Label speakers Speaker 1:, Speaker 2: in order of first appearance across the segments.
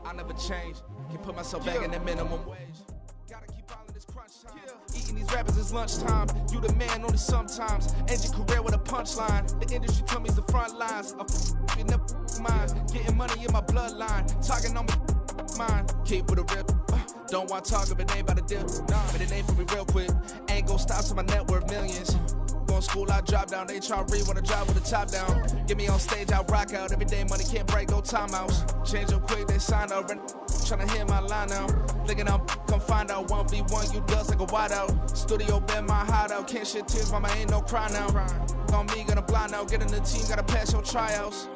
Speaker 1: I never change. Can put myself back in the minimum wage. Gotta keep all in this crunch time. Eating these rappers is lunchtime. You the man only sometimes. End your career with a punchline. The industry told me the front lines. I'm in the mind. Getting money in my bloodline. Talking on my mind. Keep with a rip. Don't want to talk if it ain't about a dip. But it ain't for me real quick. Ain't gon' stop till my net worth millions. Going school, I drop down. They try to read when I drive with the top down. Get me on stage, I rock out. Every day money can't break, no timeouts. Change up quick, they sign up. Tryna hear my line now. Thinking I'm come find out 1v1, you dust like a wideout. Studio been my hideout. Can't shed tears, mama ain't no cry now. On me, gonna blind out. Get in the team, gotta pass your tryouts.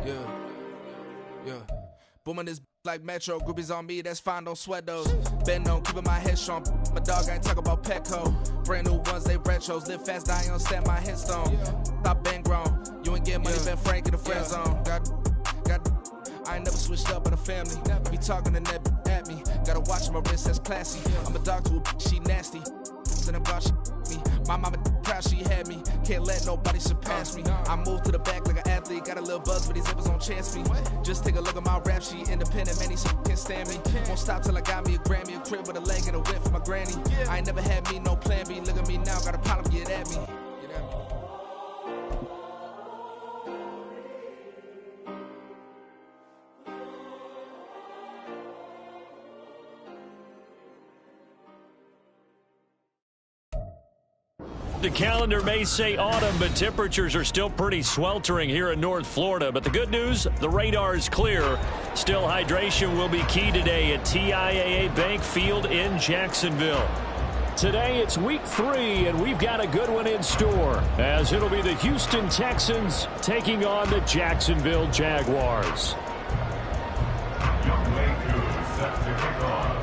Speaker 1: Yeah. Booming this like Metro. Groupies on me, that's fine, don't sweat those. Been on, keeping my head strong. My dog, I ain't talk about Petco. Brand new ones, they retros. Live fast, die on, stand my headstone. Stop been grown. You ain't getting money, been frank in the friend zone. I ain't never switched up in a family. Be talking to that at me. Gotta watch my wrist, that's classy. I'm a dog to a she nasty. And I'm God, she me. My mama proud she had me. Can't let nobody surpass me. I move to the back like an athlete. Got a little buzz for these zippers on chance me. Just take a look at my rap sheet. Independent, man, these can't stand me. Won't stop till I got me a Grammy, a crib with a leg and a whip for my granny. I ain't never had me no plan B. Look at me now, got a problem, get at me.
Speaker 2: The calendar may say autumn, but temperatures are still pretty sweltering here in North Florida. But the good news, the radar is clear. Still, hydration will be key today at TIAA Bank Field in Jacksonville. Today, it's week 3, and we've got a good one in store, as it'll be the Houston Texans taking on the Jacksonville Jaguars. Set to kick off.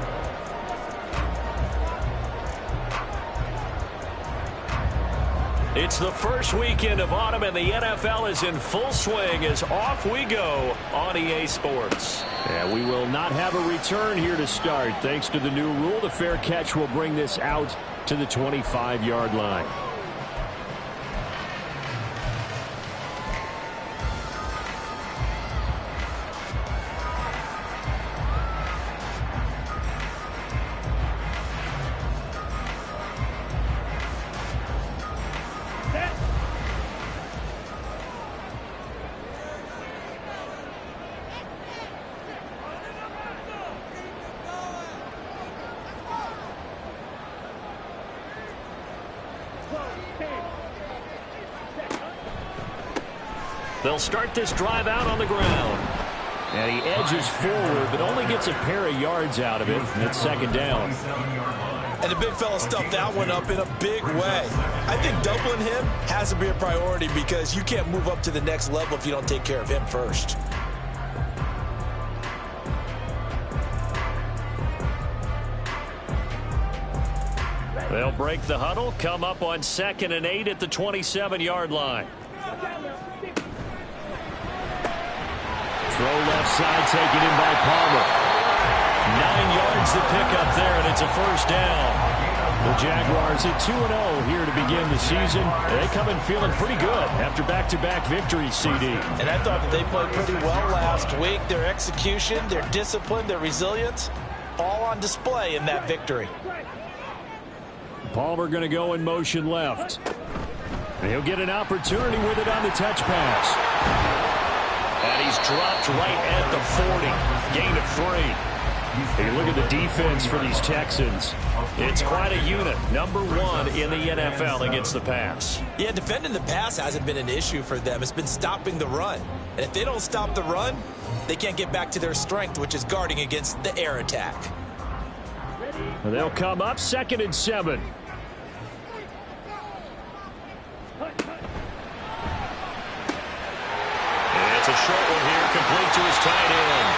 Speaker 2: It's the first weekend of autumn, and the NFL is in full swing as off we go on EA Sports. And we will not have a return here to start. Thanks to the new rule, the fair catch will bring this out to the 25-yard line. They'll start this drive out on the ground. And he edges forward, but only gets a pair of yards out of it. And it's second down.
Speaker 3: And the big fella stuffed that one up in a big way. I think doubling him has to be a priority because you can't move up to the next level if you don't take care of him first.
Speaker 2: They'll break the huddle, come up on 2nd and 8 at the 27-yard line. Throw left side, taken in by Palmer. 9 yards to pick up there, and it's a first down. The Jaguars at 2-0 here to begin the season. They come in feeling pretty good after back-to-back victories, CD.
Speaker 3: And I thought that they played pretty well last week. Their execution, their discipline, their resilience, all on display in that victory.
Speaker 2: Palmer going to go in motion left. And he'll get an opportunity with it on the touch pass. And he's dropped right at the 40. Gain of 3. Hey, look at the defense for these Texans. It's quite a unit. Number 1 in the NFL against the pass.
Speaker 3: Yeah, defending the pass hasn't been an issue for them. It's been stopping the run. And if they don't stop the run, they can't get back to their strength, which is guarding against the air attack.
Speaker 2: They'll come up 2nd and 7. It's a short one here, complete to his tight end.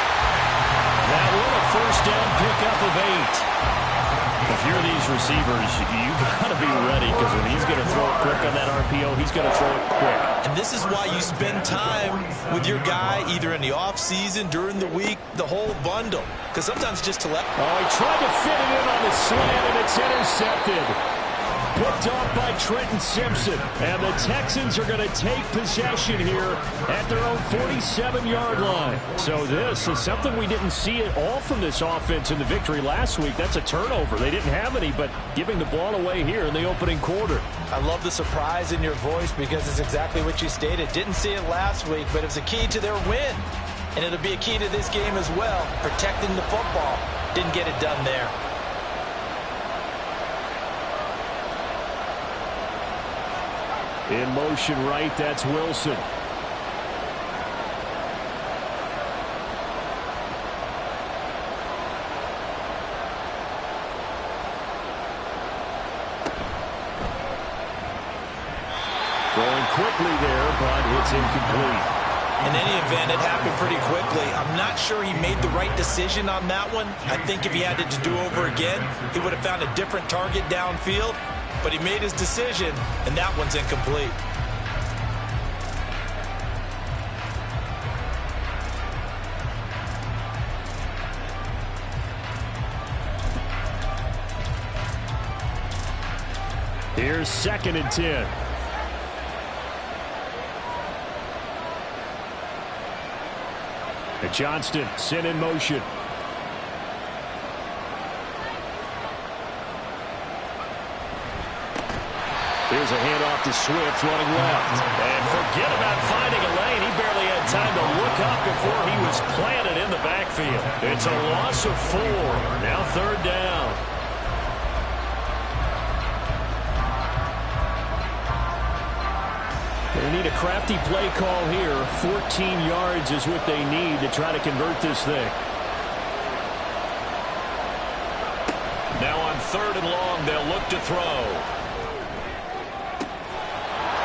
Speaker 2: That one a first down pickup of 8. If you're these receivers, you got to be ready, because when he's going to throw it quick on that RPO, he's going to throw it quick.
Speaker 3: And this is why you spend time with your guy either in the offseason, during the week, the whole bundle. Because sometimes just to let...
Speaker 2: Oh, he tried to fit it in on the slant, and it's intercepted. Picked off by Trenton Simpson. And the Texans are going to take possession here at their own 47-yard line. So this is something we didn't see at all from this offense in the victory last week. That's a turnover. They didn't have any, but giving the ball away here in the opening quarter.
Speaker 3: I love the surprise in your voice, because it's exactly what you stated. Didn't see it last week, but it was a key to their win. And it'll be a key to this game as well, protecting the football. Didn't get it done there.
Speaker 2: In motion right, that's Wilson. Throwing quickly there, but it's incomplete.
Speaker 3: In any event, it happened pretty quickly. I'm not sure he made the right decision on that one. I think if he had it to do over again, he would have found a different target downfield. But he made his decision, and that one's incomplete.
Speaker 2: Here's 2nd and 10. And Johnston sent in motion. Here's a handoff to Swift running left. And forget about finding a lane. He barely had time to look up before he was planted in the backfield. It's a loss of 4. Now 3rd down. They need a crafty play call here. 14 yards is what they need to try to convert this thing. Now on 3rd and long, they'll look to throw.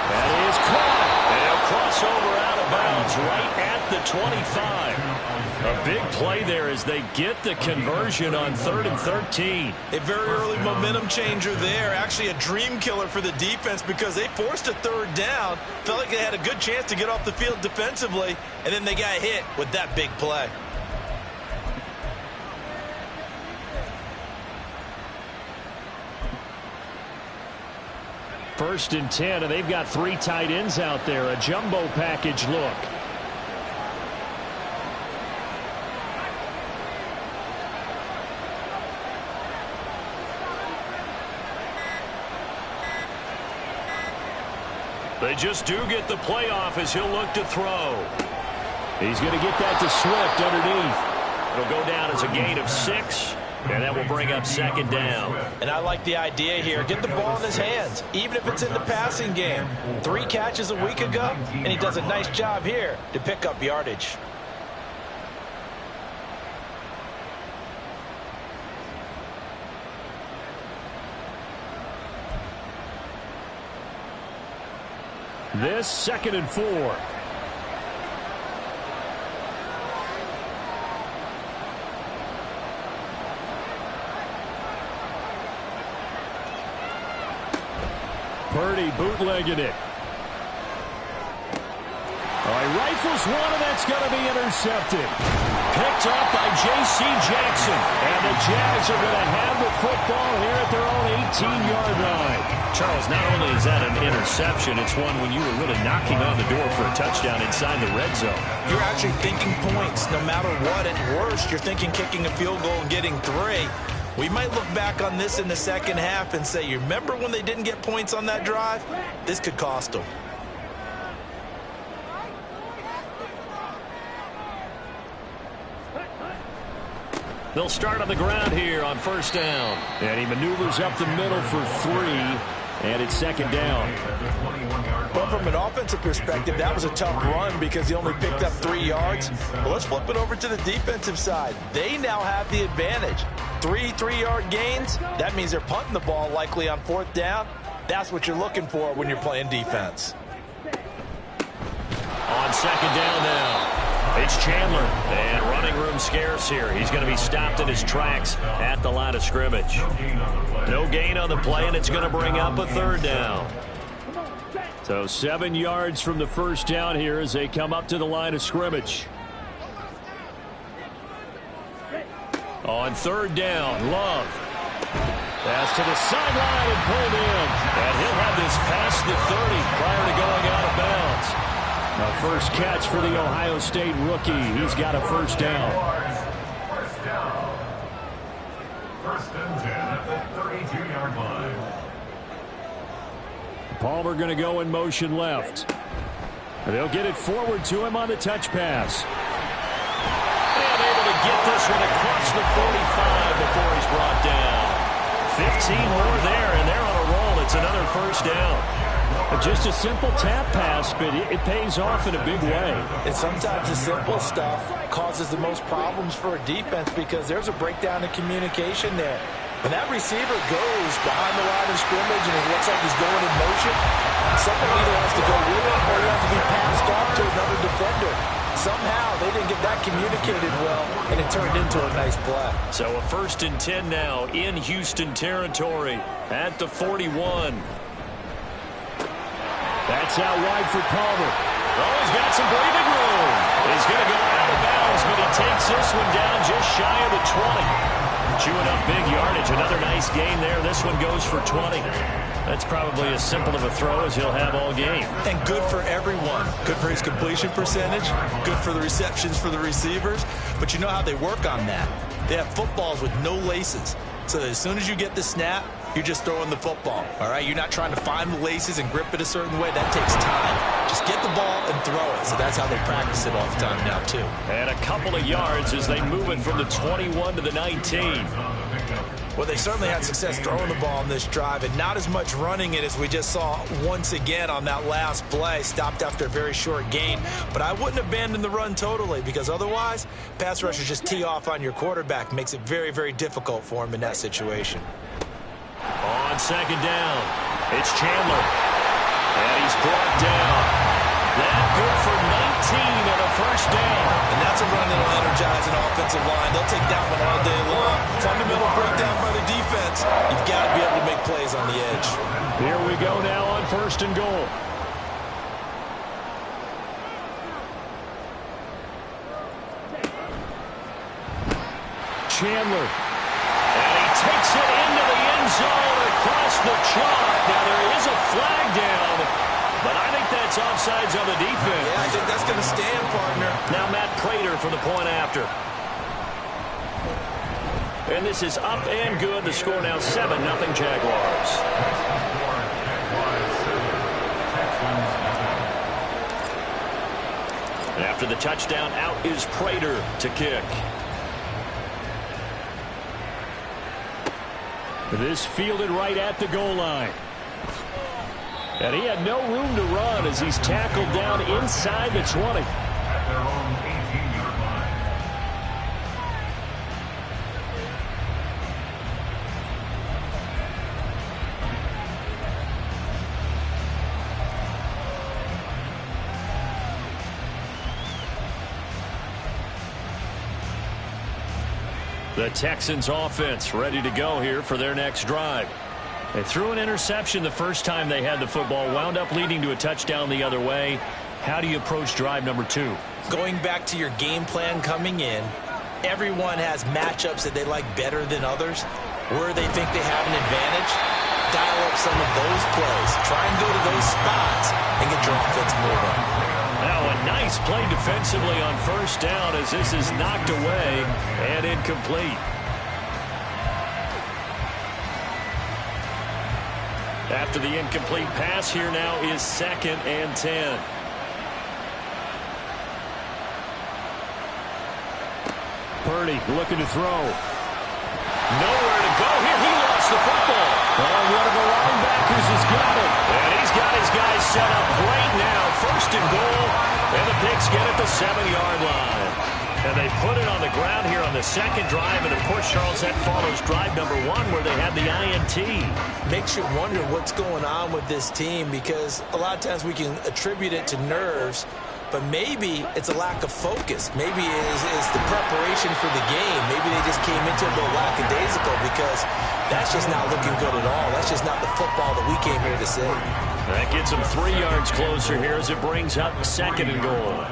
Speaker 2: That is caught. And he'll cross over out of bounds right at the 25. A big play there as they get the conversion on 3rd and 13.
Speaker 3: A very early momentum changer there. Actually a dream killer for the defense, because they forced a 3rd down. Felt like they had a good chance to get off the field defensively, and then they got hit with that big play.
Speaker 2: First and 10, and they've got 3 tight ends out there. A jumbo package look. They just do get the playoff as he'll look to throw. He's going to get that to Swift underneath. It'll go down as a gain of 6. And that will bring up 2nd down.
Speaker 3: And I like the idea here. Get the ball in his hands, even if it's in the passing game. 3 catches a week ago, and he does a nice job here to pick up yardage.
Speaker 2: This 2nd and 4. Purdy bootlegging it. All right, rifles one, and that's going to be intercepted. Picked up by J.C. Jackson. And the Jags are going to have the football here at their own 18-yard line. Charles, not only is that an interception, it's one when you were really knocking on the door for a touchdown inside the red zone.
Speaker 3: You're actually thinking points no matter what. At worst, you're thinking kicking a field goal and getting 3. We might look back on this in the second half and say, you remember when they didn't get points on that drive? This could cost them.
Speaker 2: They'll start on the ground here on 1st down. And he maneuvers up the middle for 3. And it's 2nd down.
Speaker 3: But from an offensive perspective, that was a tough run because he only picked up 3 yards. But let's flip it over to the defensive side. They now have the advantage. 3 3-yard gains. That means they're punting the ball likely on 4th down. That's what you're looking for when you're playing defense.
Speaker 2: On 2nd down now. He It's Chandler, and running room scarce here. He's going to be stopped in his tracks at the line of scrimmage. No gain on the play, and it's going to bring up a third down. So 7 yards from the first down here as they come up to the line of scrimmage. On third down, Love. Pass to the sideline and pulled in. And he'll have this past the 30 prior to going out of bounds. A first catch for the Ohio State rookie. He's got a first down.
Speaker 4: First and 10 at the 32-yard line.
Speaker 2: Palmer going to go in motion left. They'll get it forward to him on the touch pass. And able to get this one across the 45 before he's brought down. 15 more there, and they're on a roll. It's another first down. Just a simple tap pass, but it pays off in a big way.
Speaker 3: And sometimes the simple stuff causes the most problems for a defense because there's a breakdown in communication there. When that receiver goes behind the line of scrimmage and it looks like he's going in motion, someone either has to go with him or he has to be passed off to another defender. Somehow they didn't get that communicated well, and it turned into a nice play. So
Speaker 2: a first and 10 now in Houston territory at the 41. That's out wide for Palmer. Oh, he's got some breathing room. He's going to go out of bounds, but he takes this one down just shy of the 20. Chewing up big yardage. Another nice gain there. This one goes for 20. That's probably as simple of a throw as he'll have all game.
Speaker 3: And good for everyone. Good for his completion percentage. Good for the receptions for the receivers. But you know how they work on that. They have footballs with no laces. So that as soon as you get the snap, you're just throwing the football. All right? You're not trying to find the laces and grip it a certain way. That takes time. Just get the ball and throw it. So that's how they practice it all the time now, too.
Speaker 2: And a couple of yards as they move it from the 21 to the 19.
Speaker 3: Well, they certainly had success throwing the ball on this drive, and not as much running it as we just saw once again on that last play. Stopped after a very short gain. But I wouldn't abandon the run totally, because otherwise, pass rushers just tee off on your quarterback. Makes it very, very difficult for him in that situation.
Speaker 2: On second down, it's Chandler. And he's brought down. That good for 19 and a first down.
Speaker 3: And that's a run that will energize an offensive line. They'll take that one all day long. Fundamental breakdown by the defense. You've got to be able to make plays on the edge.
Speaker 2: Here we go now on first and goal. Chandler. And he takes it into the end zone across the chalk. Now there is a flag down, but I think that's offsides on the defense.
Speaker 3: Yeah, I think that's going to stand, partner.
Speaker 2: Now Matt Prater for the point after. And this is up and good. The score now 7-0 Jaguars. And after the touchdown, out is Prater to kick. This fielded right at the goal line. And he had no room to run as he's tackled down inside the 20.
Speaker 4: At their own 18-yard line.
Speaker 2: The Texans offense ready to go here for their next drive. They threw an interception the first time they had the football, wound up leading to a touchdown the other way. How do you approach drive number 2?
Speaker 3: Going back to your game plan coming in, everyone has matchups that they like better than others. Where they think they have an advantage, dial up some of those plays. Try and go to those spots and get your offense moving.
Speaker 2: Now a nice play defensively on first down as this is knocked away and incomplete. After the incomplete pass, here now is 2nd and 10. Purdy looking to throw. Nowhere to go here. He lost the football. Oh, one of the linebackers has got it. And he's got his guys set up great now. First and goal. And the Pigs get it the 7-yard line. And they put it on the ground here on the second drive. And, of course, Charles, that follows drive number 1 where they had the INT.
Speaker 3: Makes you wonder what's going on with this team because a lot of times we can attribute it to nerves. but maybe it's a lack of focus. Maybe it's the preparation for the game. Maybe they just came into it a little lackadaisical because that's just not looking good at all. That's just not the football that we came here to see.
Speaker 2: That gets them 3 yards closer here as it brings up 2nd and goal.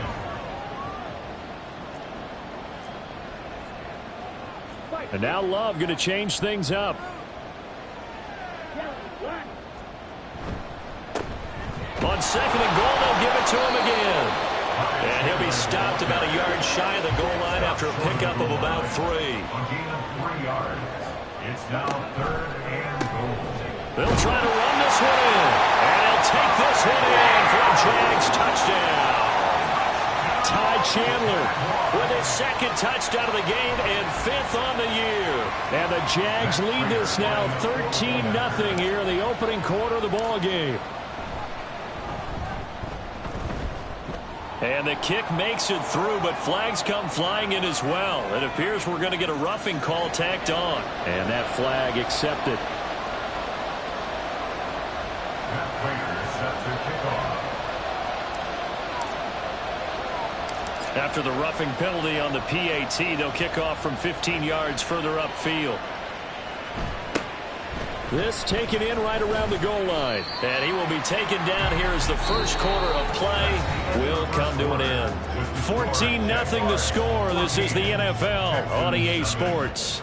Speaker 2: And now Love going to change things up. On 2nd and goal, they'll give it to him again. And he'll be stopped about a yard shy of the goal line after a pickup of about 3.
Speaker 4: A gain of 3 yards. It's now 3rd and goal.
Speaker 2: They'll try to run this one in. And he'll take this one in for a Jags touchdown. Ty Chandler with his 2nd touchdown of the game and 5th on the year. And the Jags lead this now 13-0 here in the opening quarter of the ball game. And the kick makes it through, but flags come flying in as well. It appears we're going to get a roughing call tacked on. And that flag accepted.
Speaker 4: That player is set to kick off.
Speaker 2: After the roughing penalty on the PAT, they'll kick off from 15 yards further upfield. This taken in right around the goal line. And he will be taken down here as the first quarter of play will come to an end. 14-0 the score. This is the NFL on EA Sports.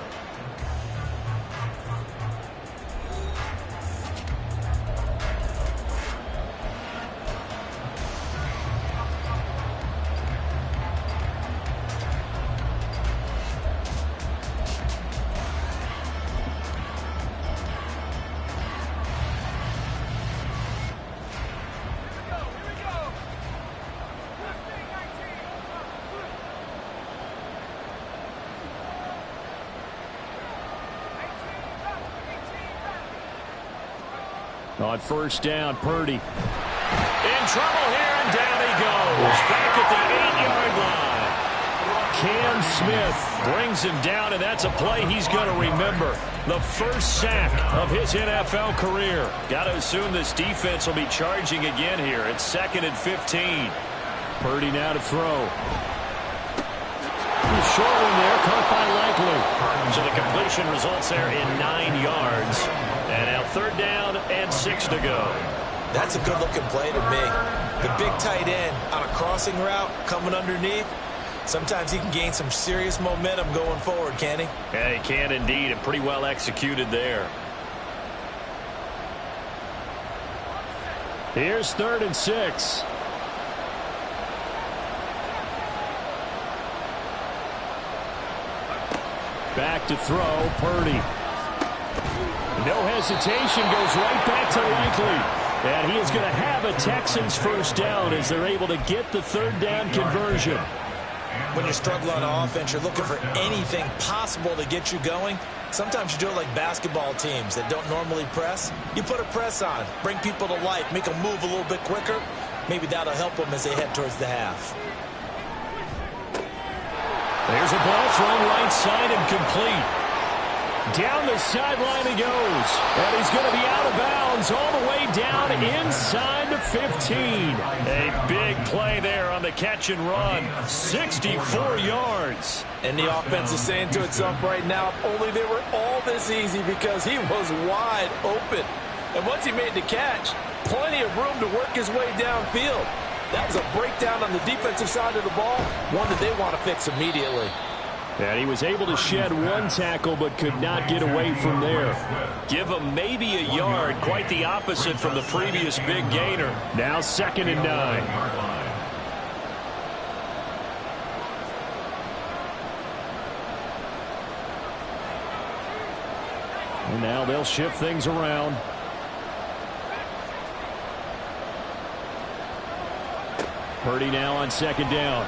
Speaker 2: On first down, Purdy. In trouble here, and down he goes. Back at the 8-yard line. Cam Smith brings him down, and that's a play he's going to remember. The first sack of his NFL career. Got to assume this defense will be charging again here. It's 2nd and 15. Purdy now to throw. Short one there, caught by Likely. So the completion results there in 9 yards. And now 3rd down and 6 to go.
Speaker 3: That's a good-looking play to me. The big tight end on a crossing route coming underneath. Sometimes he can gain some serious momentum going forward, can he?
Speaker 2: Yeah, he can indeed, and pretty well executed there. Here's 3rd and 6. Back to throw, Purdy. No hesitation, goes right back to Likely. And he is going to have a Texans first down as they're able to get the 3rd down conversion.
Speaker 3: When you're struggling on offense, you're looking for anything possible to get you going. Sometimes you do it like basketball teams that don't normally press. You put a press on, bring people to life, make them move a little bit quicker. Maybe that'll help them as they head towards the half.
Speaker 2: There's a ball thrown right side and complete. Down the sideline he goes. And he's going to be out of bounds all the way down inside the 15. A big play there on the catch and run. 64 yards.
Speaker 3: And the offense is saying to itself right now, if only they were all this easy, because he was wide open. And once he made the catch, plenty of room to work his way downfield. That was a breakdown on the defensive side of the ball, one that they want to fix immediately.
Speaker 2: And he was able to shed 1 tackle but could not get away from there. Give him maybe a yard, quite the opposite from the previous big gainer. Now 2nd and 9. And now they'll shift things around. Purdy now on 2nd down.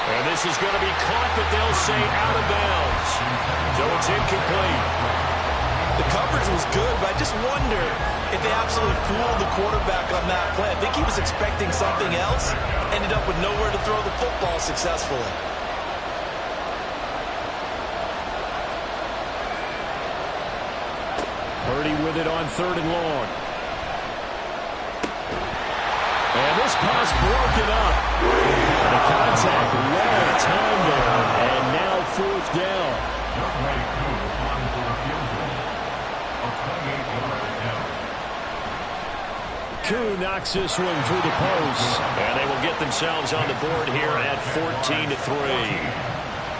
Speaker 2: And this is going to be caught, but they'll say out of bounds. So it's incomplete.
Speaker 3: The coverage was good, but I just wonder if they absolutely fooled the quarterback on that play. I think he was expecting something else, ended up with nowhere to throw the football successfully.
Speaker 2: Purdy with it on 3rd and long. And this pass broken up. The contact well timed there. And now fourth down. Koo knocks this one through the post. And they will get themselves on the board here at 14-3.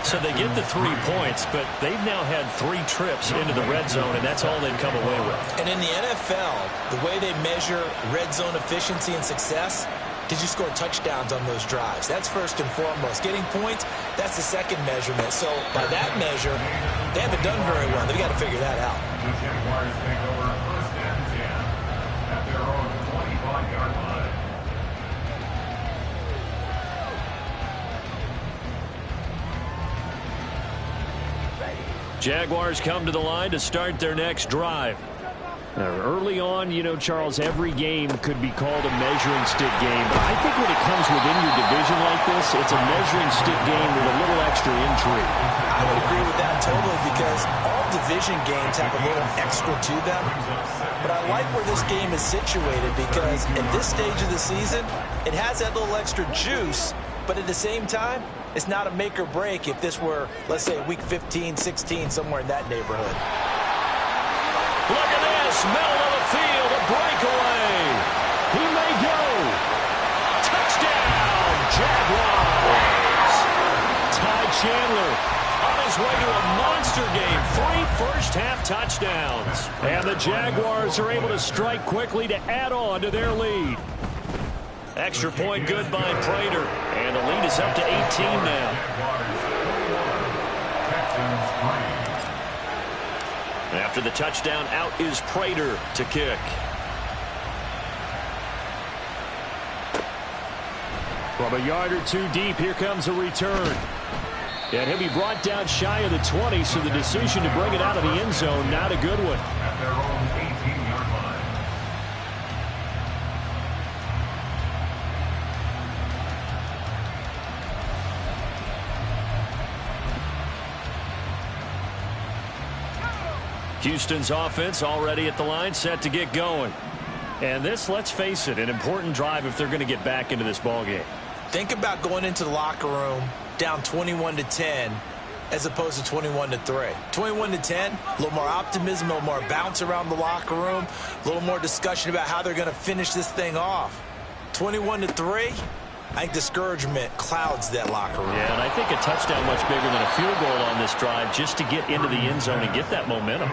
Speaker 2: So they get the 3 points, but they've now had 3 trips into the red zone, and that's all they've come away with.
Speaker 3: And in the NFL, the way they measure red zone efficiency and success, did you score touchdowns on those drives? That's first and foremost. Getting points, that's the second measurement. So by that measure, they haven't done very well. They've got to figure that out.
Speaker 4: The Jaguars take over first and 10 at their own 25-yard line.
Speaker 2: Jaguars come to the line to start their next drive. Early on, you know, Charles, every game could be called a measuring stick game. But I think when it comes within your division like this, it's a measuring stick game with a little extra intrigue.
Speaker 3: I would agree with that totally because all division games have a little extra to them. But I like where this game is situated because at this stage of the season, it has that little extra juice. But at the same time, it's not a make or break if this were, let's say, week 15, 16, somewhere in that neighborhood.
Speaker 2: Look at this, middle of the field, a breakaway. He may go. Touchdown, Jaguars. Ty Chandler on his way to a monster game. 3 first-half touchdowns. And the Jaguars are able to strike quickly to add on to their lead. Extra point good by Prater. And the lead is up to 18 now. After the touchdown, out is Prater to kick. From a yard or 2 deep, here comes a return. And he'll be brought down shy of the 20, so the decision to bring it out of the end zone, not a good one.
Speaker 4: At their own 18-yard line.
Speaker 2: Houston's offense already at the line, set to get going. And this, let's face it, an important drive if they're going to get back into this ballgame.
Speaker 3: Think about going into the locker room down 21-10 as opposed to 21-3. 21-10, a little more optimism, a little more bounce around the locker room, a little more discussion about how they're going to finish this thing off. 21-3, I think discouragement clouds that locker room.
Speaker 2: Yeah, and I think a touchdown much bigger than a field goal on this drive just to get into the end zone and get that momentum.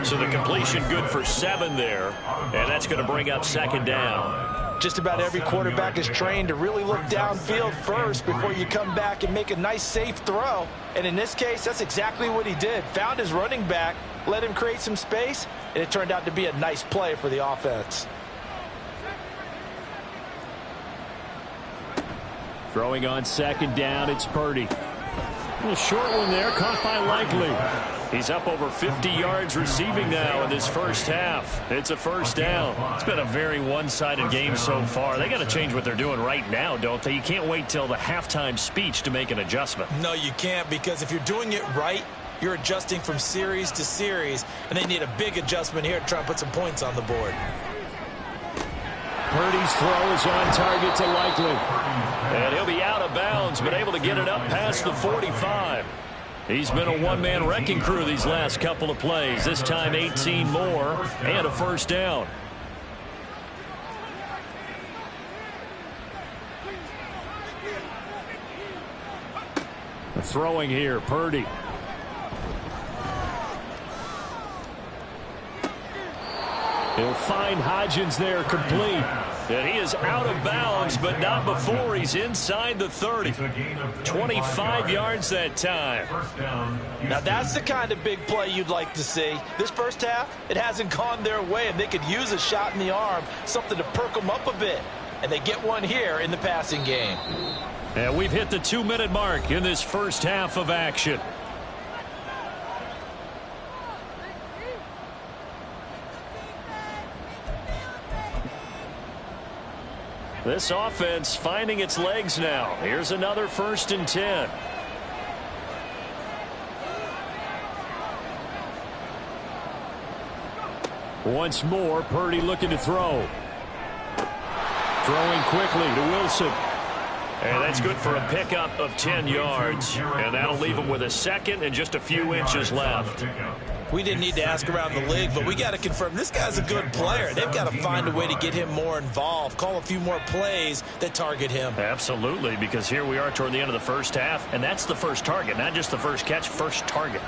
Speaker 2: So the completion good for 7 there, and that's going to bring up second down.
Speaker 3: Just about every quarterback is trained to really look downfield first before you come back and make a nice, safe throw. And in this case, that's exactly what he did. Found his running back, let him create some space, and it turned out to be a nice play for the offense.
Speaker 2: Throwing on second down, it's Purdy. A little short one there, caught by Likely. He's up over 50 yards receiving now in this first half. It's a first down. It's been a very one-sided game so far. They got to change what they're doing right now, don't they? You can't wait till the halftime speech to make an adjustment.
Speaker 3: No, you can't, because if you're doing it right, you're adjusting from series to series, and they need a big adjustment here to try and put some points on the board.
Speaker 2: Purdy's throw is on target to Likely. And he'll be out of bounds, but able to get it up past the 45. He's been a one-man wrecking crew these last couple of plays. This time 18 more and a first down. Throwing here, Purdy. He'll find Hodgins there complete. And he is out of bounds, but not before he's inside the 30. 25 yards that time.
Speaker 3: Now that's the kind of big play you'd like to see. This first half, it hasn't gone their way, and they could use a shot in the arm, something to perk them up a bit. And they get one here in the passing game.
Speaker 2: And we've hit the 2-minute mark in this first half of action. This offense finding its legs now. Here's another 1st and 10. Once more, Purdy looking to throw. Throwing quickly to Wilson. And that's good for a pickup of 10 yards. And that'll leave him with a second and just a few inches left.
Speaker 3: We didn't need to ask around the league, but we got to confirm this guy's a good player. They've got to find a way to get him more involved, call a few more plays that target him.
Speaker 2: Absolutely, because here we are toward the end of the first half, and that's the first target, not just the first catch, first target.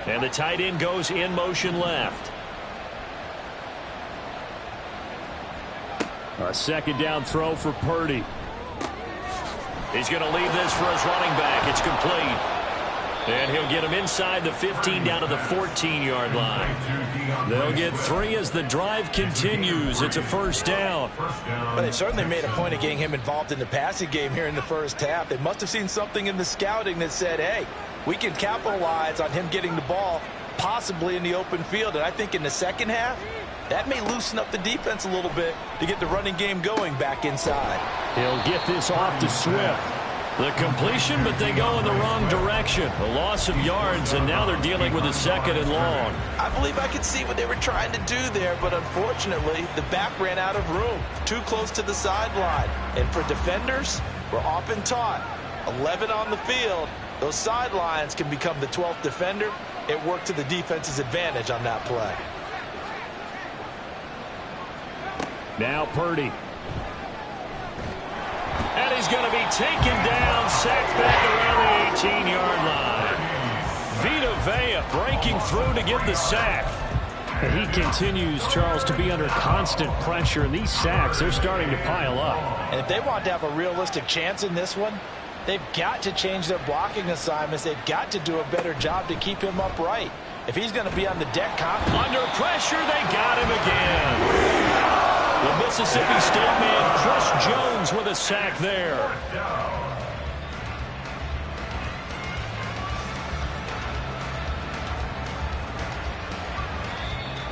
Speaker 2: And the tight end goes in motion left. A second down throw for Purdy. He's going to leave this for his running back. It's complete. And he'll get him inside the 15 down to the 14-yard line. They'll get 3 as the drive continues. It's a first down.
Speaker 3: But they've certainly made a point of getting him involved in the passing game here in the first half. They must have seen something in the scouting that said, hey, we can capitalize on him getting the ball possibly in the open field. And I think in the second half, that may loosen up the defense a little bit to get the running game going back inside.
Speaker 2: He'll get this off to Swift. The completion, but they go in the wrong direction. A loss of yards, and now they're dealing with a second and long.
Speaker 3: I believe I could see what they were trying to do there, but unfortunately, the back ran out of room. Too close to the sideline. And for defenders, we're often taught, 11 on the field, those sidelines can become the 12th defender. It worked to the defense's advantage on that play.
Speaker 2: Now Purdy. And he's going to be taken down, sacked back around the 18-yard line. Vita Vea breaking through to get the sack. And he continues, Charles, to be under constant pressure, and these sacks, they're starting to pile up.
Speaker 3: And if they want to have a realistic chance in this one, they've got to change their blocking assignments. They've got to do a better job to keep him upright. If he's going to be on the deck
Speaker 2: under pressure, they got him again. The Mississippi State man, Chris Jones, with a sack there.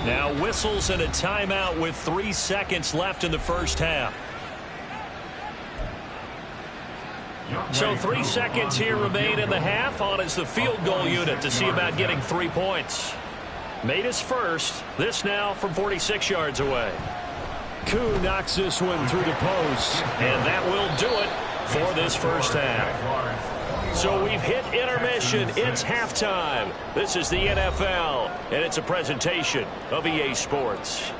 Speaker 2: Now whistles and a timeout with 3 seconds left in the first half. So 3 seconds here remain in the half. On is the field goal unit to see about getting 3 points. Made his first. This now from 46 yards away. Koo knocks this one through the post, and that will do it for this first half. So we've hit intermission. It's halftime. This is the NFL, and it's a presentation of EA Sports.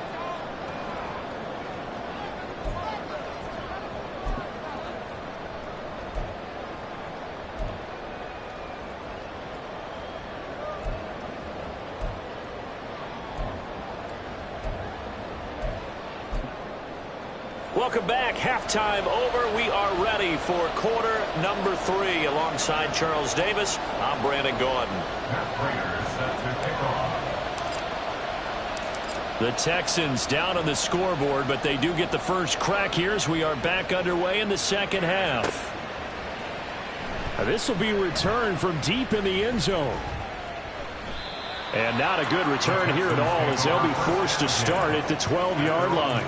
Speaker 2: Welcome back. Halftime over. We are ready for quarter number 3. Alongside Charles Davis, I'm Brandon Gordon. The Texans down on the scoreboard, but they do get the first crack here as we are back underway in the second half. This will be returned from deep in the end zone. And not a good return here at all as they'll be forced to start at the 12-yard line.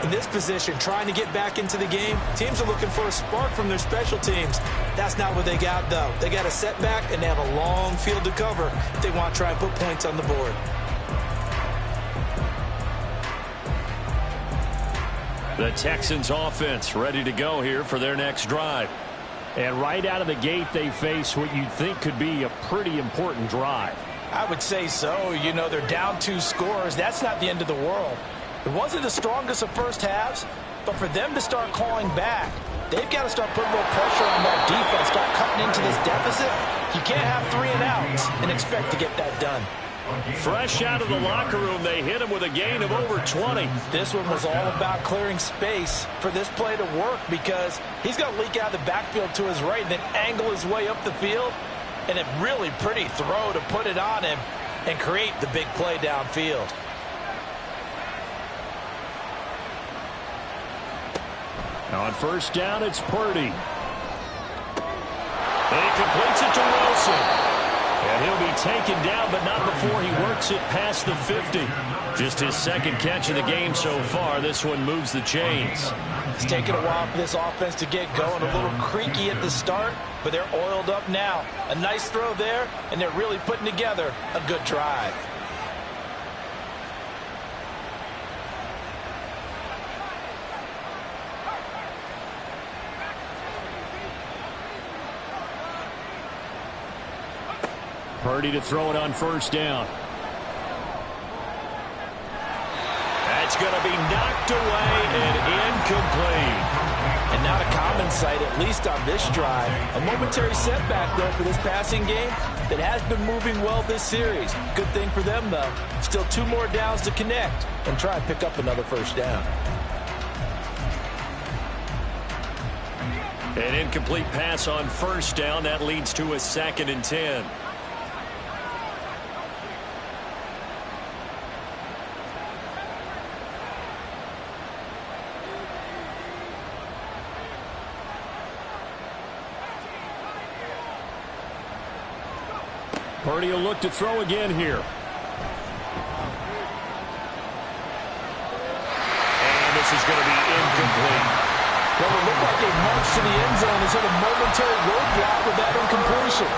Speaker 3: In this position, trying to get back into the game, teams are looking for a spark from their special teams. That's not what they got, though. They got a setback, and they have a long field to cover if they want to try and put points on the board.
Speaker 2: The Texans offense ready to go here for their next drive. And right out of the gate, they face what you'd think could be a pretty important drive.
Speaker 3: I would say so. You know, they're down 2 scores. That's not the end of the world. It wasn't the strongest of first halves, but for them to start clawing back, they've got to start putting a little pressure on that defense, start cutting into this deficit. You can't have 3 and outs and expect to get that done.
Speaker 2: Fresh out of the locker room, they hit him with a gain of over 20.
Speaker 3: This one was all about clearing space for this play to work because he's going to leak out of the backfield to his right and then angle his way up the field. And a really pretty throw to put it on him and create the big play downfield.
Speaker 2: Now on first down, it's Purdy. And he completes it to Wilson. And he'll be taken down, but not before he works it past the 50. Just his second catch of the game so far. This one moves the chains.
Speaker 3: It's taken a while for this offense to get going. A little creaky at the start, but they're oiled up now. A nice throw there, and they're really putting together a good drive.
Speaker 2: Purdy to throw it on first down. That's going to be knocked away and incomplete.
Speaker 3: And not a common sight, at least on this drive. A momentary setback, though, for this passing game that has been moving well this series. Good thing for them, though. Still 2 more downs to connect and try and pick up another first down.
Speaker 2: An incomplete pass on first down. That leads to a 2nd and 10. Purdy will look to throw again here. And this is going to be incomplete.
Speaker 3: Well, it looked like they marched to the end zone and hit a momentary roadblock with that incompletion.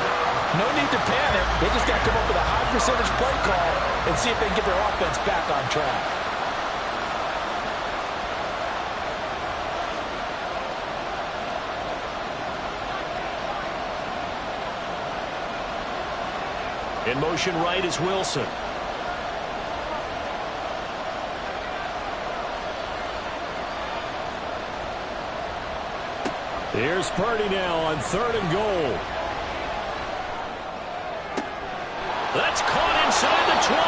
Speaker 3: No need to panic. They just got to come up with a high percentage play call and see if they can get their offense back on track.
Speaker 2: In motion right is Wilson. Here's Purdy now on 3rd and goal. That's caught inside the 20.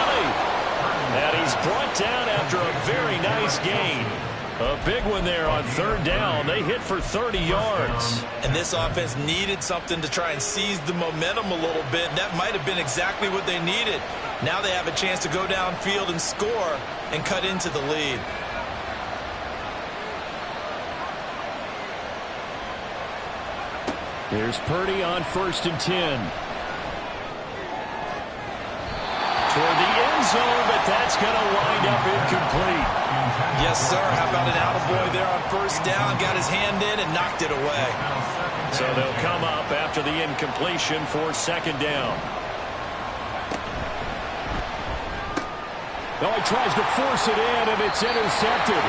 Speaker 2: And he's brought down after a very nice gain. A big one there on 3rd down. They hit for 30 yards.
Speaker 3: And this offense needed something to try and seize the momentum a little bit. That might have been exactly what they needed. Now they have a chance to go downfield and score and cut into the lead.
Speaker 2: Here's Purdy on 1st and 10. Toward the end zone, but that's going to wind up incomplete.
Speaker 3: Yes, sir. How about an attaboy there on first down? Got his hand in and knocked it away.
Speaker 2: So they'll come up after the incompletion for 2nd down. No, he tries to force it in, and it's intercepted.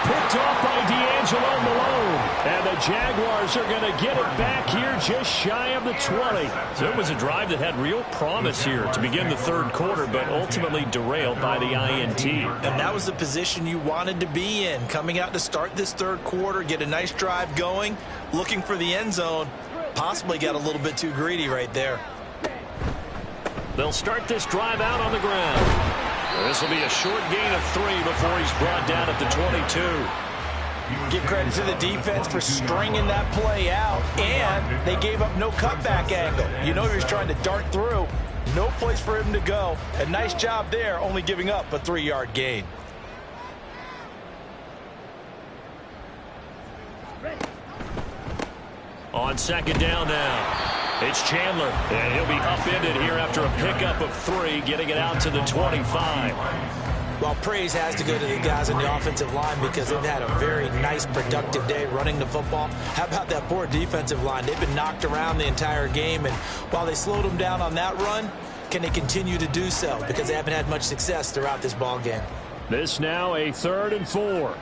Speaker 2: Picked off by D'Angelo Malone. And the Jaguars are going to get it back here just shy of the 20. So it was a drive that had real promise here to begin the 3rd quarter, but ultimately derailed by the INT.
Speaker 3: And that was the position you wanted to be in. Coming out to start this 3rd quarter, get a nice drive going, looking for the end zone. Possibly got a little bit too greedy right there.
Speaker 2: They'll start this drive out on the ground. This will be a short gain of 3 before he's brought down at the 22.
Speaker 3: Give credit to the defense for stringing that play out, and they gave up no cutback angle. You know he was trying to dart through. No place for him to go. A nice job there, only giving up a 3-yard gain.
Speaker 2: On 2nd down now. It's Chandler, and he'll be upended here after a pickup of 3, getting it out to the 25.
Speaker 3: Well, praise has to go to the guys on the offensive line because they've had a very nice, productive day running the football. How about that poor defensive line? They've been knocked around the entire game, and while they slowed them down on that run, can they continue to do so? Because they haven't had much success throughout this ball game.
Speaker 2: This now a 3rd and 4.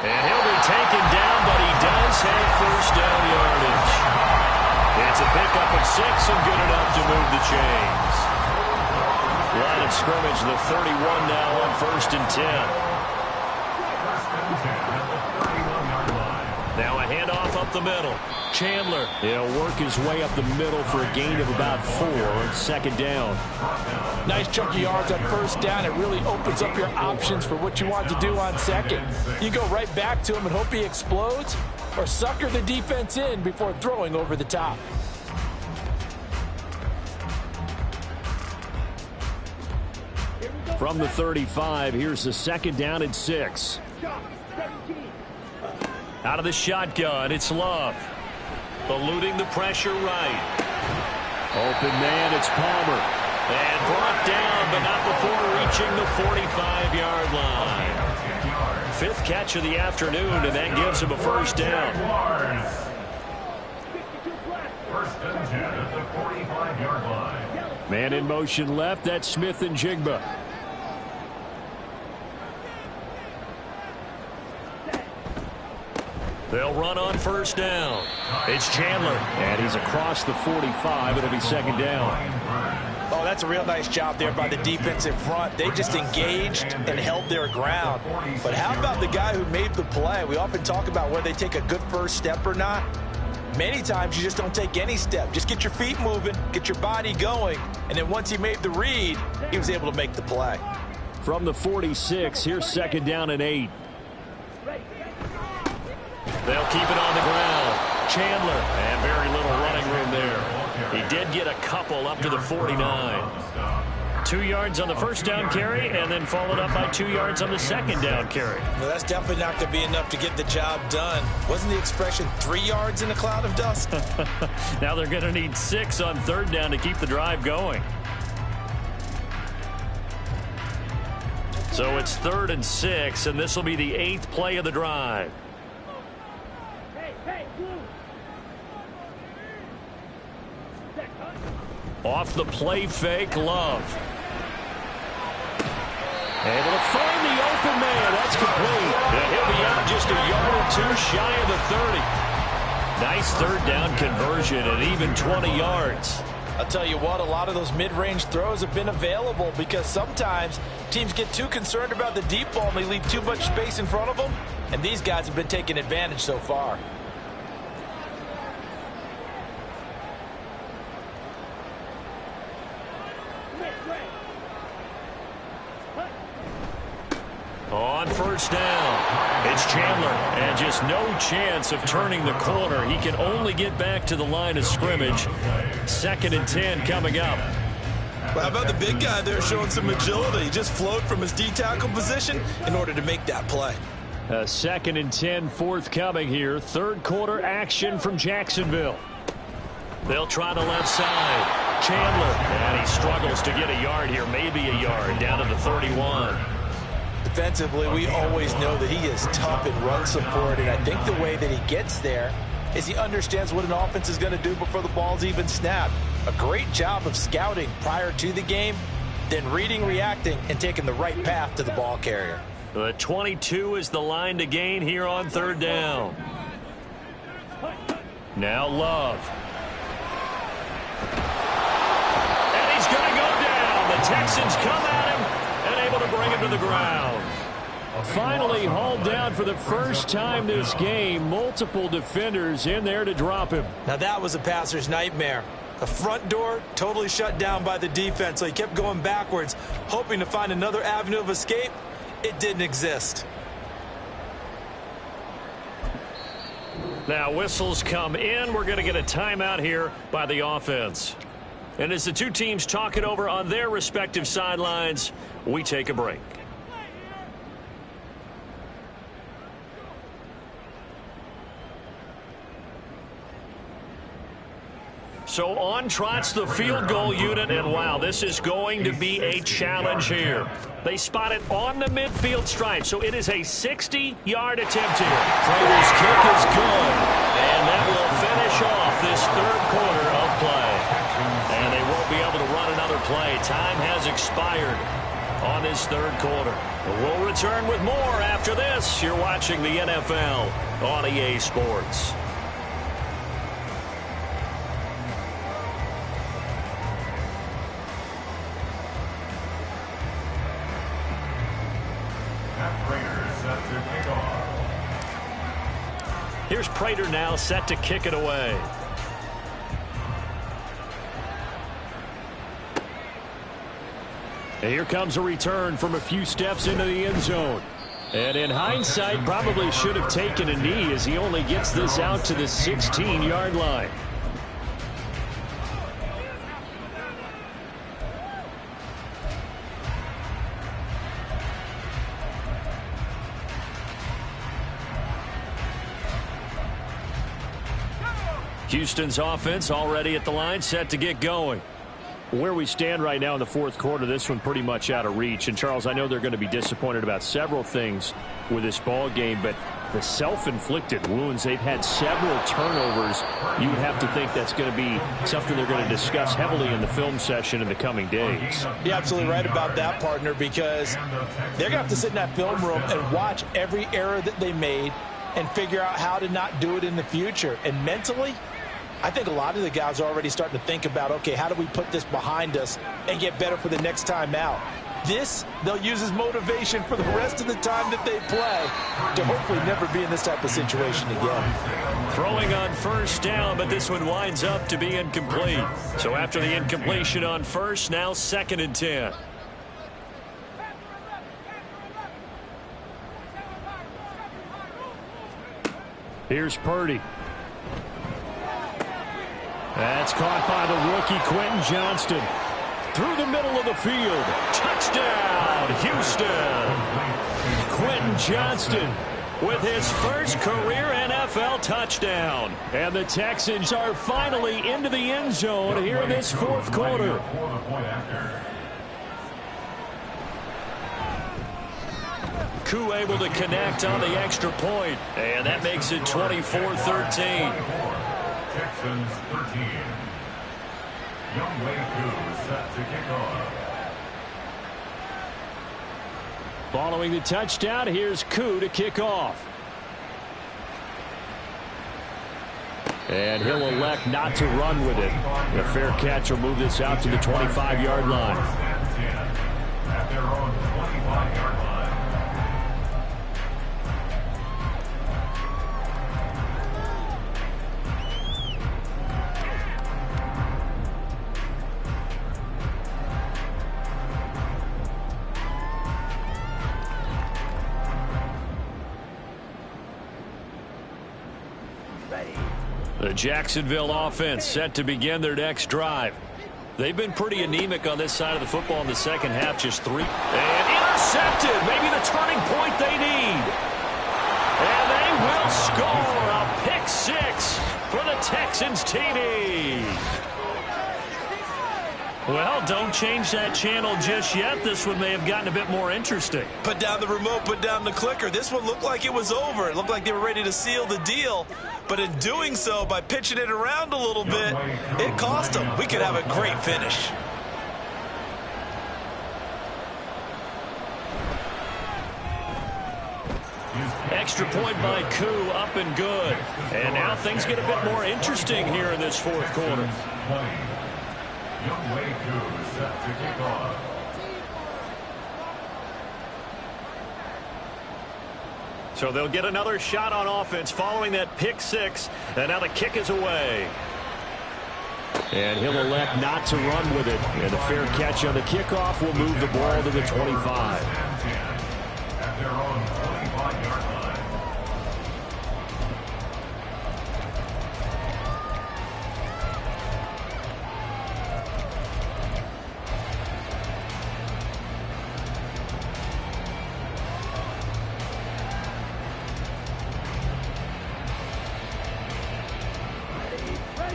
Speaker 2: And he'll be taken down, but he does have first down yardage. It's a pickup of 6 and good enough to move the chains. Line of scrimmage, the 31 now on 1st and 10. Now a handoff up the middle. Chandler, he'll work his way up the middle for a gain of about 4 on 2nd down.
Speaker 3: Nice chunky yards on first down. It really opens up your options for what you want to do on 2nd. You go right back to him and hope he explodes, or sucker the defense in before throwing over the top.
Speaker 2: From the 35, here's the 2nd down and 6. Out of the shotgun, it's Love. Eluding the pressure right. Open man, it's Palmer. And brought down, but not before reaching the 45-yard line. 5th catch of the afternoon, and that gives him a first down.
Speaker 4: 1st and 10 at the 45-yard line.
Speaker 2: Man in motion left, that's Smith and Jigba. They'll run on first down. It's Chandler, and he's across the 45. It'll be second down.
Speaker 3: Oh, that's a real nice job there by the defensive front. They just engaged and held their ground. But how about the guy who made the play? We often talk about whether they take a good first step or not. Many times you just don't take any step. Just get your feet moving, get your body going, and then once he made the read, he was able to make the play.
Speaker 2: From the 46, here's second down and 8. They'll keep it on the ground. Chandler, and very little running room there. He did get a couple up to the 49. 2 yards on the first down carry, and then followed up by 2 yards on the second down carry.
Speaker 3: Well, that's definitely not going to be enough to get the job done. Wasn't the expression 3 yards in a cloud of dust?
Speaker 2: Now they're going to need 6 on third down to keep the drive going. So it's 3rd and 6, and this will be the 8th play of the drive. Off the play fake, Love. Able to find the open man. That's complete. And he'll be out just a yard or 2 shy of the 30. Nice third down conversion at even 20 yards.
Speaker 3: I'll tell you what, a lot of those mid-range throws have been available because sometimes teams get too concerned about the deep ball and they leave too much space in front of them. And these guys have been taking advantage so far.
Speaker 2: On first down, it's Chandler, and just no chance of turning the corner. He can only get back to the line of scrimmage. 2nd and 10 coming up.
Speaker 3: Well, how about the big guy there showing some agility? He just flowed from his D-tackle position in order to make that play.
Speaker 2: 2nd and 10 forthcoming here. Third quarter action from Jacksonville. They'll try the left side. Chandler, and he struggles to get a yard here, maybe a yard, down to the 31.
Speaker 3: Defensively, we always know that he is tough in run support, and I think the way that he gets there is he understands what an offense is going to do before the ball's even snapped. A great job of scouting prior to the game, then reading, reacting, and taking the right path to the ball carrier.
Speaker 2: The 22 is the line to gain here on third down. Now Love. And he's going to go down. The Texans come at him and able to bring him to the ground. Finally hauled down for the first time this game. Multiple defenders in there to drop him.
Speaker 3: Now that was a passer's nightmare. The front door totally shut down by the defense, so he kept going backwards, hoping to find another avenue of escape. It didn't exist.
Speaker 2: Now whistles come in. We're going to get a timeout here by the offense. And as the two teams talk it over on their respective sidelines, we take a break. So on trots the field goal unit, and wow, this is going to be a challenge here. They spot it on the midfield stripe, so it is a 60-yard attempt here. Prater's kick is good, and that will finish off this third quarter of play. And they won't be able to run another play. Time has expired on this third quarter. We'll return with more after this. You're watching the NFL on EA Sports. Here's Prater now set to kick it away. And here comes a return from a few steps into the end zone. And in hindsight, probably should have taken a knee as he only gets this out to the 16-yard line. Houston's offense already at the line, set to get going. Where we stand right now in the fourth quarter, this one pretty much out of reach. And, Charles, I know they're going to be disappointed about several things with this ball game, but the self-inflicted wounds, they've had several turnovers. You would have to think that's going to be something they're going to discuss heavily in the film session in the coming days.
Speaker 3: You're absolutely right about that, partner, because they're going to have to sit in that film room and watch every error that they made and figure out how to not do it in the future. And mentally, I think a lot of the guys are already starting to think about, okay, how do we put this behind us and get better for the next time out? This, they'll use as motivation for the rest of the time that they play to hopefully never be in this type of situation again.
Speaker 2: Throwing on first down, but this one winds up to be incomplete. So after the incompletion on first, now 2nd and 10. Here's Purdy. That's caught by the rookie Quentin Johnston. Through the middle of the field. Touchdown, Houston. Quentin Johnston with his first career NFL touchdown. And the Texans are finally into the end zone here in this 4th quarter. Koo able to connect on the extra point. And that makes it 24-13.
Speaker 4: Texans 13. Youngway Koo set to kick off.
Speaker 2: Following the touchdown, here's Koo to kick off. And he'll elect not to run with it. The fair catch will move this out to the 25-yard line.
Speaker 4: At their own 25-yard line.
Speaker 2: The Jacksonville offense set to begin their next drive. They've been pretty anemic on this side of the football in the second half, just 3. And intercepted, maybe the turning point they need. And they will score a pick 6 for the Texans TD. Well, don't change that channel just yet. This one may have gotten a bit more interesting.
Speaker 3: Put down the remote, put down the clicker. This one looked like it was over. It looked like they were ready to seal the deal. But in doing so, by pitching it around a little bit, it cost them. We could have a great finish.
Speaker 2: Extra point by Koo, up and good. And now things get a bit more interesting here in this 4th quarter.
Speaker 4: Youngway Koo set to kick off.
Speaker 2: So they'll get another shot on offense following that pick 6. And now the kick is away. And he'll elect not to run with it. And a fair catch on the kickoff will move the ball to the 25.
Speaker 4: At their own 25-yard line.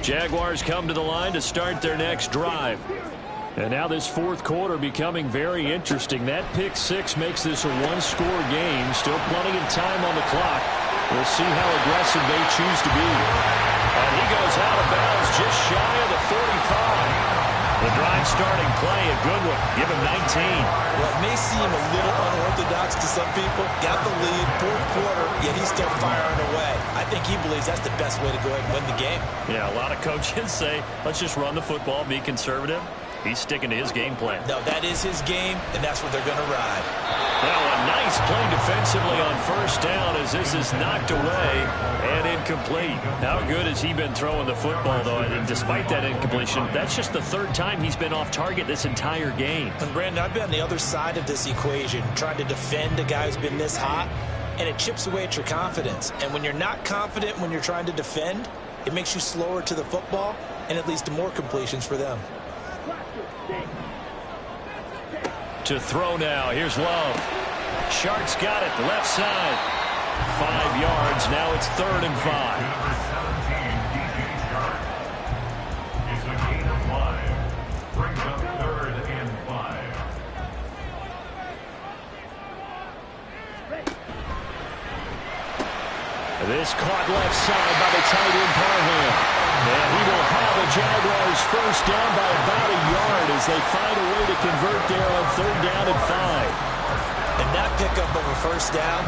Speaker 2: Jaguars come to the line to start their next drive. And now this 4th quarter becoming very interesting. That pick 6 makes this a 1-score game. Still plenty of time on the clock. We'll see how aggressive they choose to be. And he goes out of bounds just shy of the 45. The drive starting play, a good one. Give him 19.
Speaker 3: Well, it may seem a little unorthodox to some people. Got the lead, 4th quarter, yet he's still firing away. I think he believes that's the best way to go ahead and win the game.
Speaker 2: Yeah, a lot of coaches say, let's just run the football, be conservative. He's sticking to his game plan.
Speaker 3: No, that is his game, and that's what they're going to ride.
Speaker 2: Now a nice play defensively on first down as this is knocked away and incomplete. How good has he been throwing the football, though? And despite that incompletion, that's just the 3rd time he's been off target this entire game.
Speaker 3: And Brandon, I've been on the other side of this equation, trying to defend a guy who's been this hot, and it chips away at your confidence. And when you're not confident when you're trying to defend, it makes you slower to the football, and it leads to more completions for them.
Speaker 2: To throw now. Here's Love. Shark's got it. Left side. 5 yards. Now it's 3rd and 5.
Speaker 4: Number 17, DJ Shark. It's a gain of 5. Brings up 3rd and 5.
Speaker 2: This caught left side by the tight end Parham. And he will have the Jaguars first down by about a yard as they find a way to convert there on 3rd down and 5.
Speaker 3: And that pickup of a first down,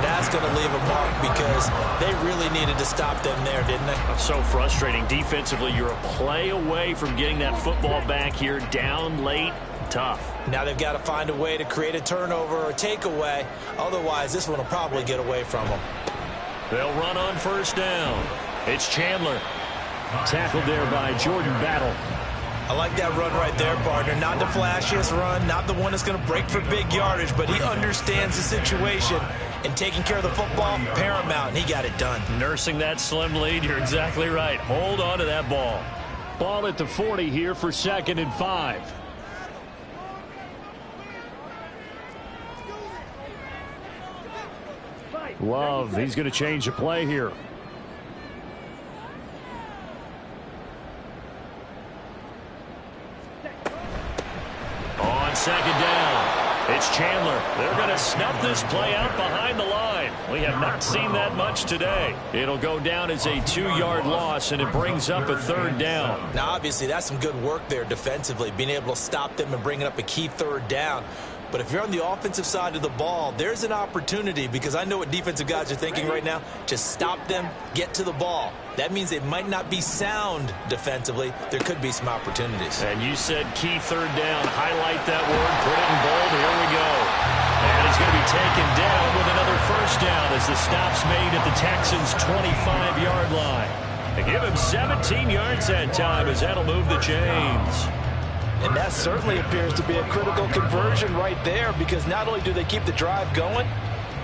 Speaker 3: that's going to leave a mark because they really needed to stop them there, didn't they?
Speaker 2: So frustrating. Defensively, you're a play away from getting that football back here. Down late, tough.
Speaker 3: Now they've got to find a way to create a turnover or takeaway. Otherwise, this one will probably get away from them.
Speaker 2: They'll run on first down. It's Chandler. Tackled there by Jordan Battle.
Speaker 3: I like that run right there, partner. Not the flashiest run, not the one that's going to break for big yardage, but he understands the situation, and taking care of the football, paramount, and he got it done.
Speaker 2: Nursing that slim lead, you're exactly right. Hold on to that ball. Ball at the 40 here for 2nd and 5. Love, he's going to change the play here. On 2nd down, it's Chandler. They're going to snuff this play out behind the line. We have not seen that much today. It'll go down as a 2-yard loss, and it brings up a 3rd down.
Speaker 3: Now, obviously, that's some good work there defensively, being able to stop them and bringing up a key 3rd down. But if you're on the offensive side of the ball, there's an opportunity, because I know what defensive guys are thinking right now. Just stop them, get to the ball. That means they might not be sound defensively. There could be some opportunities.
Speaker 2: And you said key 3rd down. Highlight that word. Put it in bold. Here we go. And he's going to be taken down with another first down as the stop's made at the Texans' 25-yard line. They give him 17 yards that time as that'll move the chains.
Speaker 3: And that certainly appears to be a critical conversion right there, because not only do they keep the drive going,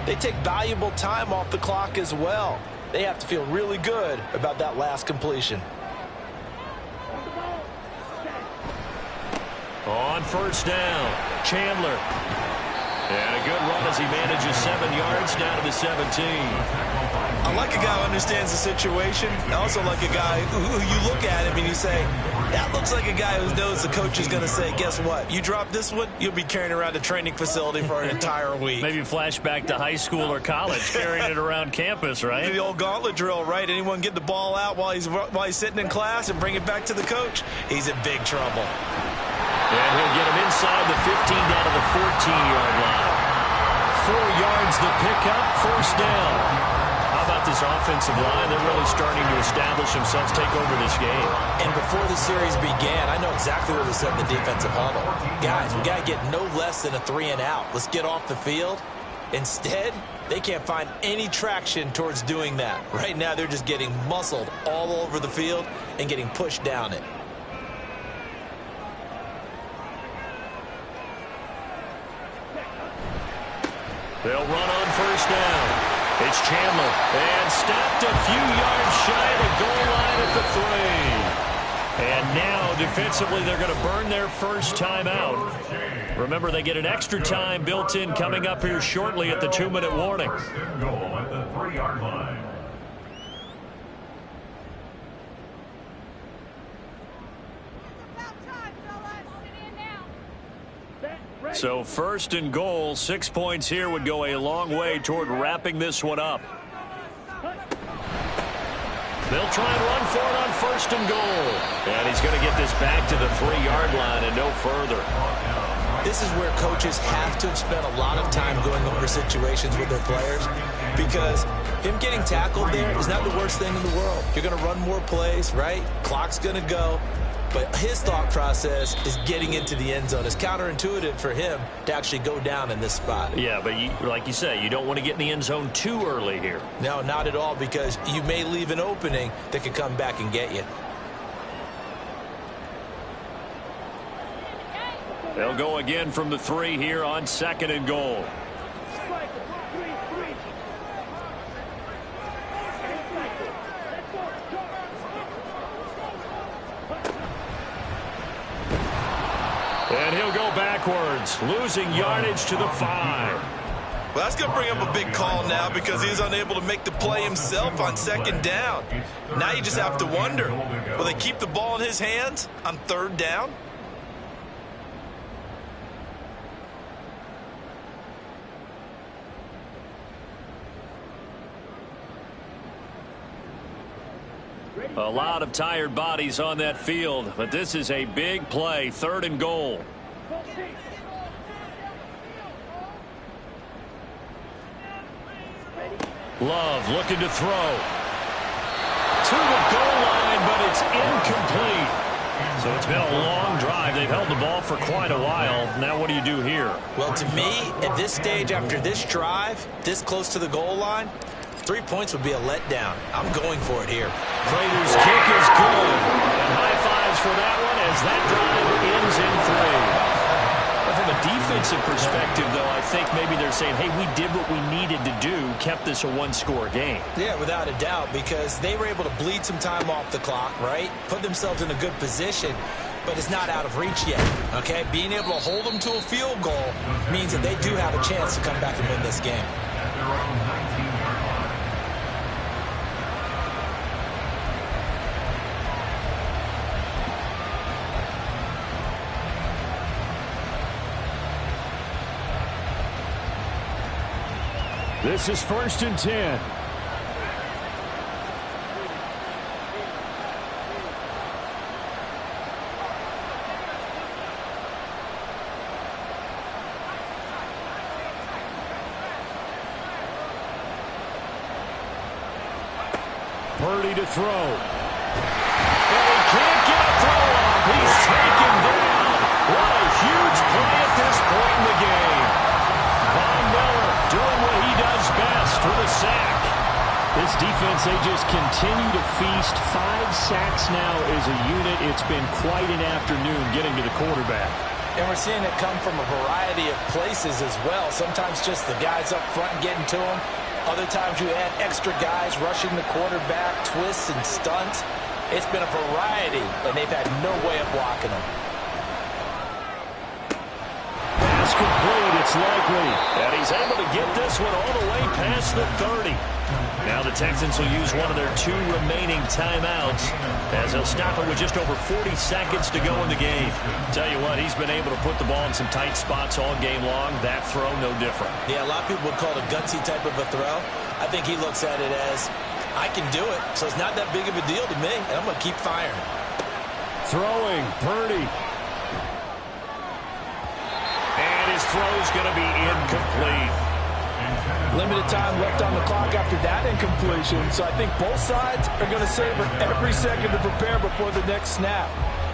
Speaker 3: they take valuable time off the clock as well. They have to feel really good about that last completion.
Speaker 2: On first down, Chandler. And a good run as he manages 7 yards down to the 17.
Speaker 3: I like a guy who understands the situation. I also like a guy who you look at him and you say, that looks like a guy who knows the coach is going to say, guess what? You drop this one, you'll be carrying around a training facility for an entire week.
Speaker 2: Maybe flashback to high school or college, carrying it around campus, right?
Speaker 3: The old gauntlet drill, right? Anyone get the ball out while he's sitting in class and bring it back to the coach? He's in big trouble.
Speaker 2: And he'll get him inside the 15 down to the 14-yard line. 4 yards the pickup, first down. How about this offensive line? They're really starting to establish themselves, take over this game.
Speaker 3: And before the series began, I know exactly what we said in the defensive huddle. Guys, we got to get no less than a 3-and-out. Let's get off the field. Instead, they can't find any traction towards doing that. Right now, they're just getting muscled all over the field and getting pushed down it.
Speaker 2: They'll run on first down. It's Chandler. And stopped a few yards shy of the goal line at the 3. And now, defensively, they're going to burn their first time out. Remember, they get an extra time built in coming up here shortly at the 2-minute warning.
Speaker 4: Goal at the 3-yard line.
Speaker 2: So 1st and goal, 6 points here would go a long way toward wrapping this one up. They'll try and run for it on 1st and goal. And he's going to get this back to the 3-yard line and no further.
Speaker 3: This is where coaches have to have spent a lot of time going over situations with their players, because him getting tackled there is not the worst thing in the world. You're going to run more plays, right? Clock's going to go. But his thought process is getting into the end zone. It's counterintuitive for him to actually go down in this spot.
Speaker 2: Yeah, but like you say, you don't want to get in the end zone too early here.
Speaker 3: No, not at all, because you may leave an opening that could come back and get you.
Speaker 2: They'll go again from the 3 here on 2nd and goal. And he'll go backwards, losing yardage to the 5.
Speaker 3: Well, that's going to bring up a big call now, because he's unable to make the play himself on 2nd down. Now you just have to wonder, will they keep the ball in his hands on 3rd down?
Speaker 2: A lot of tired bodies on that field, but this is a big play, 3rd and goal. Love looking to throw. To the goal line, but it's incomplete. So it's been a long drive. They've held the ball for quite a while. Now what do you do here?
Speaker 3: Well, to me, at this stage, after this drive, this close to the goal line, 3 points would be a letdown. I'm going for it here.
Speaker 2: Prater's kick is good. And high fives for that one as that drive ends in 3. From a defensive perspective, though, I think maybe they're saying, hey, we did what we needed to do, kept this a one-score game.
Speaker 3: Yeah, without a doubt, because they were able to bleed some time off the clock, right? Put themselves in a good position, but it's not out of reach yet, okay? Being able to hold them to a field goal means that they do have a chance to come back and win this game.
Speaker 4: At their own 19-yard line.
Speaker 2: This is 1st and 10. Purdy to throw. And he can't get a throw off. He's taken down. What a huge play at this point in the game. Von Miller doing what he does best with a sack. This defense, they just continue to feast. 5 sacks now as a unit. It's been quite an afternoon getting to the quarterback.
Speaker 3: And we're seeing it come from a variety of places as well. Sometimes just the guys up front getting to him. Other times you add extra guys rushing the quarterback, twists and stunts. It's been a variety, and they've had no way of blocking them.
Speaker 2: Pass complete, it's likely. And he's able to get this one all the way past the 30. Now the Texans will use one of their 2 remaining timeouts as they'll stop it with just over 40 seconds to go in the game. Tell you what, he's been able to put the ball in some tight spots all game long. That throw, no different.
Speaker 3: Yeah, a lot of people would call it a gutsy type of a throw. I think he looks at it as, I can do it, so it's not that big of a deal to me, and I'm going to keep firing.
Speaker 2: Throwing, Purdy. And his throw's going to be incomplete.
Speaker 5: Limited time left on the clock after that incompletion, so I think both sides are going to savor every second to prepare before the next snap.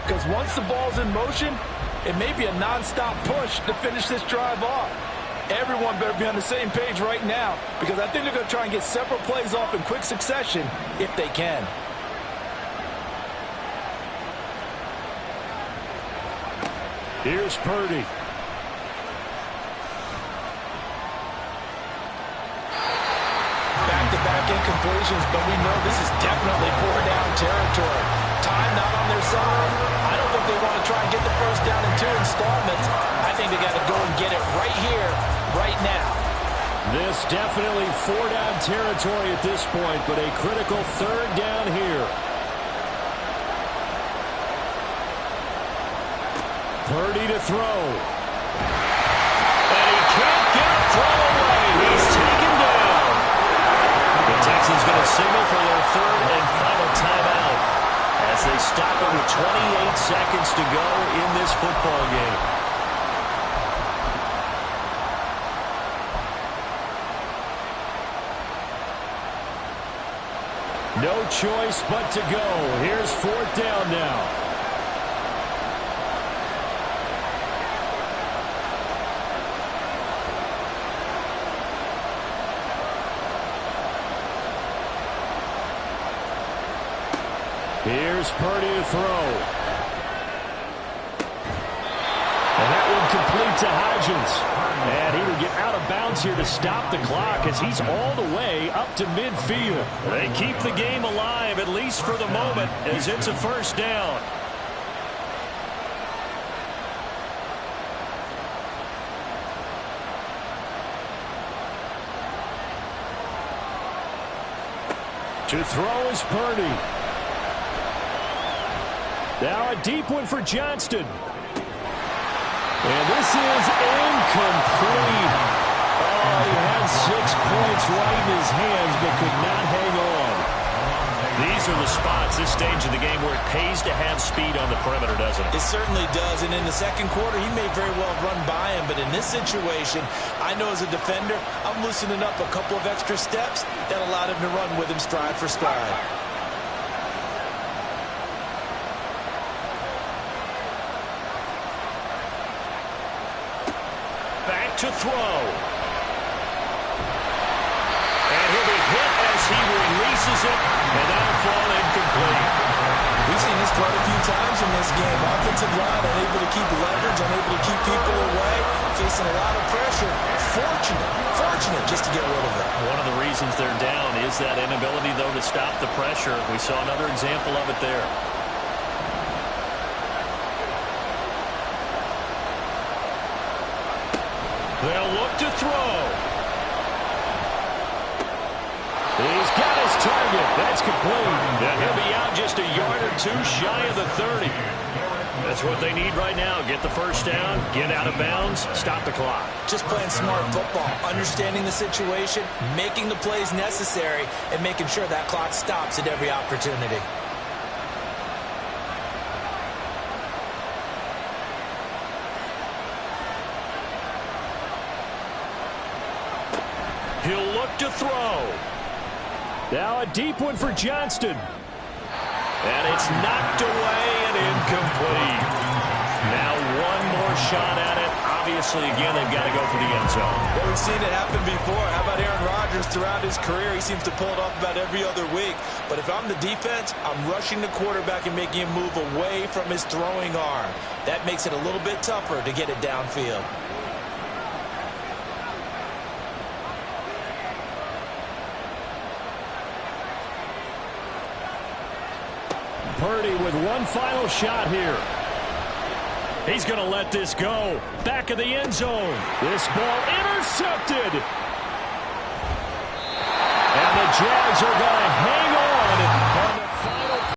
Speaker 5: Because once the ball's in motion, it may be a non-stop push to finish this drive off. Everyone better be on the same page right now, because I think they're going to try and get several plays off in quick succession if they can.
Speaker 2: Here's Purdy.
Speaker 5: Back-to-back incompletions, but we know this is definitely 4-down territory. Time not on their side. I don't think they want to try and get the first down in 2 installments. I think they got to go and get it right here, right now.
Speaker 2: This definitely 4-down territory at this point, but a critical 3rd down here. Purdy to throw. And he can't get a throw away. He's taken down. The Texans going to signal for their 3rd and final timeout as they stop it with 28 seconds to go in this football game. No choice but to go. Here's 4th down now. Here's Purdy to throw. And that one complete to Hodgins. And he will get out of bounds here to stop the clock as he's all the way up to midfield. They keep the game alive, at least for the moment, as it's a 1st down. To throw is Purdy. Now a deep one for Johnston. And this is incomplete. Oh, he had 6 points right in his hands, but could not hang on. These are the spots, this stage of the game, where it pays to have speed on the perimeter, doesn't it?
Speaker 3: It certainly does, and in the second quarter, he may very well run by him, but in this situation, I know as a defender, I'm loosening up a couple of extra steps that allowed him to run with him stride for stride.
Speaker 2: Back to throw. And he'll be hit as he releases it, and that'll fall incomplete.
Speaker 3: We've seen this quite a few times in this game. Offensive line unable to keep leverage, unable to keep people away, facing a lot of pressure. Fortunate just to get rid of it.
Speaker 2: One of the reasons they're down is that inability, though, to stop the pressure. We saw another example of it there. They'll look to throw. He's got his target. That's complete. And he'll be out just a yard or two shy of the 30. That's what they need right now. Get the first down, get out of bounds, stop the clock.
Speaker 3: Just playing smart football, understanding the situation, making the plays necessary, and making sure that clock stops at every opportunity.
Speaker 2: He'll look to throw. Now a deep one for Johnston. And it's knocked away and incomplete. Now one more shot at it. Obviously, again, they've got to go for the end zone.
Speaker 3: Well, we've seen it happen before. How about Aaron Rodgers throughout his career? He seems to pull it off about every other week. But if I'm the defense, I'm rushing the quarterback and making him move away from his throwing arm. That makes it a little bit tougher to get it downfield.
Speaker 2: Purdy with one final shot here. He's going to let this go. Back of the end zone. This ball intercepted. And the Jags are going to